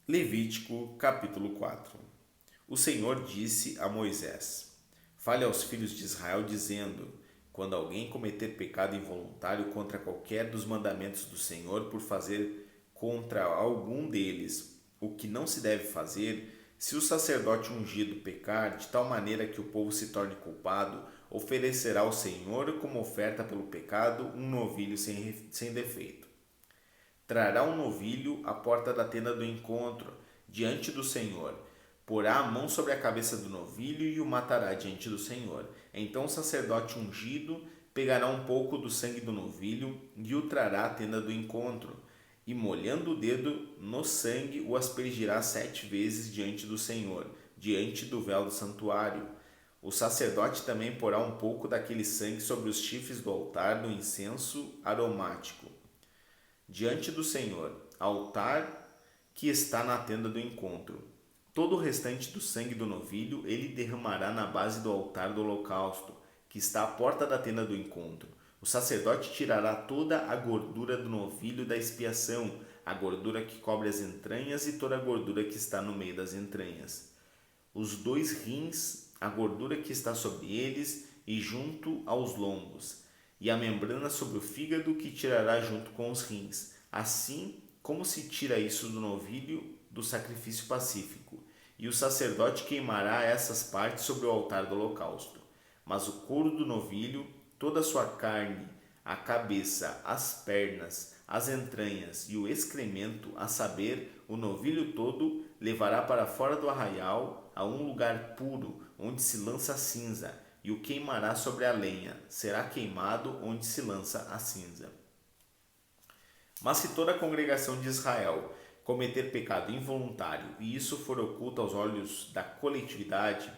Levítico capítulo 4. O Senhor disse a Moisés: Fale aos filhos de Israel dizendo: Quando alguém cometer pecado involuntário contra qualquer dos mandamentos do Senhor por fazer contra algum deles o que não se deve fazer, se o sacerdote ungido pecar de tal maneira que o povo se torne culpado, oferecerá ao Senhor como oferta pelo pecado um novilho sem defeito. Trará um novilho à porta da tenda do encontro, diante do Senhor. Porá a mão sobre a cabeça do novilho e o matará diante do Senhor. Então o sacerdote ungido pegará um pouco do sangue do novilho e o trará à tenda do encontro. E molhando o dedo no sangue, o aspergirá 7 vezes diante do Senhor, diante do véu do santuário. O sacerdote também porá um pouco daquele sangue sobre os chifres do altar do incenso aromático diante do Senhor, altar que está na tenda do encontro. Todo o restante do sangue do novilho ele derramará na base do altar do holocausto, que está à porta da tenda do encontro. O sacerdote tirará toda a gordura do novilho da expiação, a gordura que cobre as entranhas e toda a gordura que está no meio das entranhas. Os 2 rins, a gordura que está sobre eles e junto aos lombos, e a membrana sobre o fígado que tirará junto com os rins, assim como se tira isso do novilho do sacrifício pacífico. E o sacerdote queimará essas partes sobre o altar do holocausto. Mas o couro do novilho, toda a sua carne, a cabeça, as pernas, as entranhas e o excremento, a saber, o novilho todo, levará para fora do arraial a um lugar puro, onde se lança a cinza, e o queimará sobre a lenha, será queimado onde se lança a cinza. Mas se toda a congregação de Israel cometer pecado involuntário e isso for oculto aos olhos da coletividade,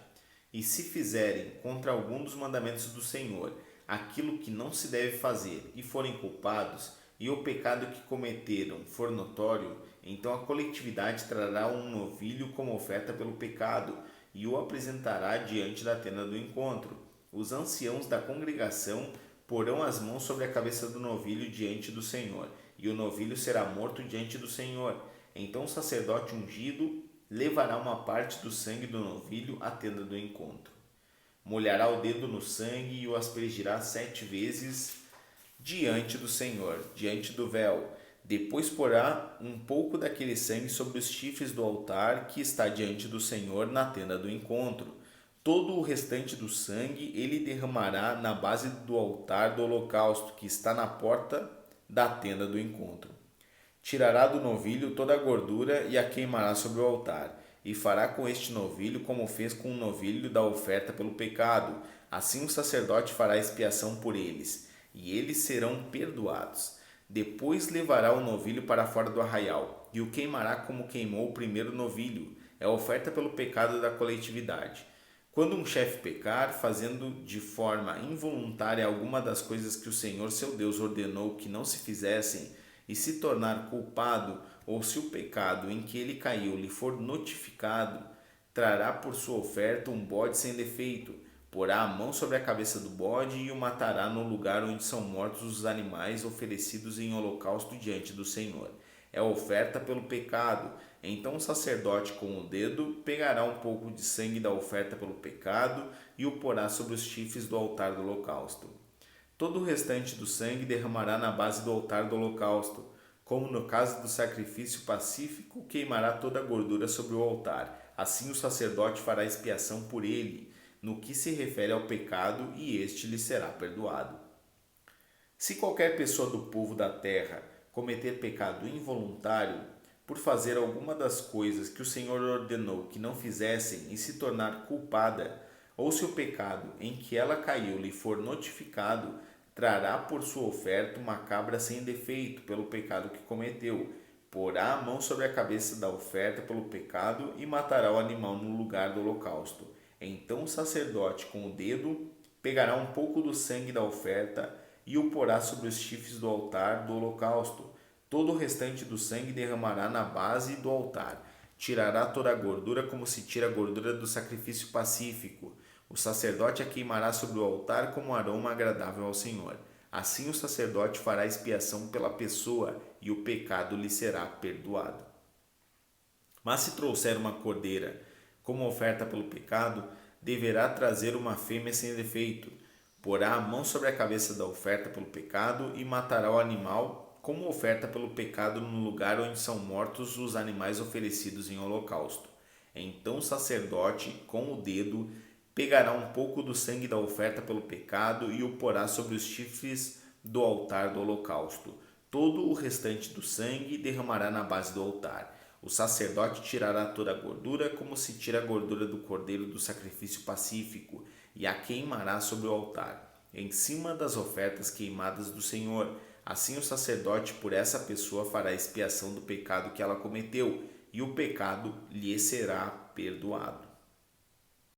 e se fizerem contra algum dos mandamentos do Senhor aquilo que não se deve fazer e forem culpados, e o pecado que cometeram for notório, então a coletividade trará um novilho como oferta pelo pecado e o apresentará diante da tenda do encontro. Os anciãos da congregação porão as mãos sobre a cabeça do novilho diante do Senhor, e o novilho será morto diante do Senhor. Então o sacerdote ungido levará uma parte do sangue do novilho à tenda do encontro. Molhará o dedo no sangue e o aspergirá 7 vezes diante do Senhor, diante do véu. Depois porá um pouco daquele sangue sobre os chifres do altar que está diante do Senhor na tenda do encontro. Todo o restante do sangue ele derramará na base do altar do holocausto que está na porta da tenda do encontro. Tirará do novilho toda a gordura e a queimará sobre o altar, e fará com este novilho como fez com o novilho da oferta pelo pecado. Assim o sacerdote fará expiação por eles, e eles serão perdoados. Depois levará o novilho para fora do arraial, e o queimará como queimou o primeiro novilho. É a oferta pelo pecado da coletividade. Quando um chefe pecar, fazendo de forma involuntária alguma das coisas que o Senhor seu Deus ordenou que não se fizessem, e se tornar culpado, ou se o pecado em que ele caiu lhe for notificado, trará por sua oferta um bode sem defeito, porá a mão sobre a cabeça do bode e o matará no lugar onde são mortos os animais oferecidos em holocausto diante do Senhor. É oferta pelo pecado. Então o sacerdote com o dedo pegará um pouco de sangue da oferta pelo pecado e o porá sobre os chifres do altar do holocausto. Todo o restante do sangue derramará na base do altar do holocausto. Como no caso do sacrifício pacífico, queimará toda a gordura sobre o altar. Assim o sacerdote fará expiação por ele, no que se refere ao pecado, e este lhe será perdoado. Se qualquer pessoa do povo da terra cometer pecado involuntário, por fazer alguma das coisas que o Senhor ordenou que não fizessem e se tornar culpada, ou se o pecado em que ela caiu lhe for notificado, trará por sua oferta uma cabra sem defeito pelo pecado que cometeu. Porá a mão sobre a cabeça da oferta pelo pecado e matará o animal no lugar do holocausto. Então o sacerdote, com o dedo, pegará um pouco do sangue da oferta e o porá sobre os chifres do altar do holocausto. Todo o restante do sangue derramará na base do altar. Tirará toda a gordura como se tira a gordura do sacrifício pacífico. O sacerdote a queimará sobre o altar como aroma agradável ao Senhor. Assim o sacerdote fará expiação pela pessoa e o pecado lhe será perdoado. Mas se trouxer uma cordeira como oferta pelo pecado, deverá trazer uma fêmea sem defeito. Porá a mão sobre a cabeça da oferta pelo pecado e matará o animal como oferta pelo pecado no lugar onde são mortos os animais oferecidos em holocausto. Então o sacerdote, com o dedo, pegará um pouco do sangue da oferta pelo pecado e o porá sobre os chifres do altar do holocausto. Todo o restante do sangue derramará na base do altar. O sacerdote tirará toda a gordura, como se tira a gordura do cordeiro do sacrifício pacífico, e a queimará sobre o altar, em cima das ofertas queimadas do Senhor. Assim o sacerdote por essa pessoa fará expiação do pecado que ela cometeu, e o pecado lhe será perdoado.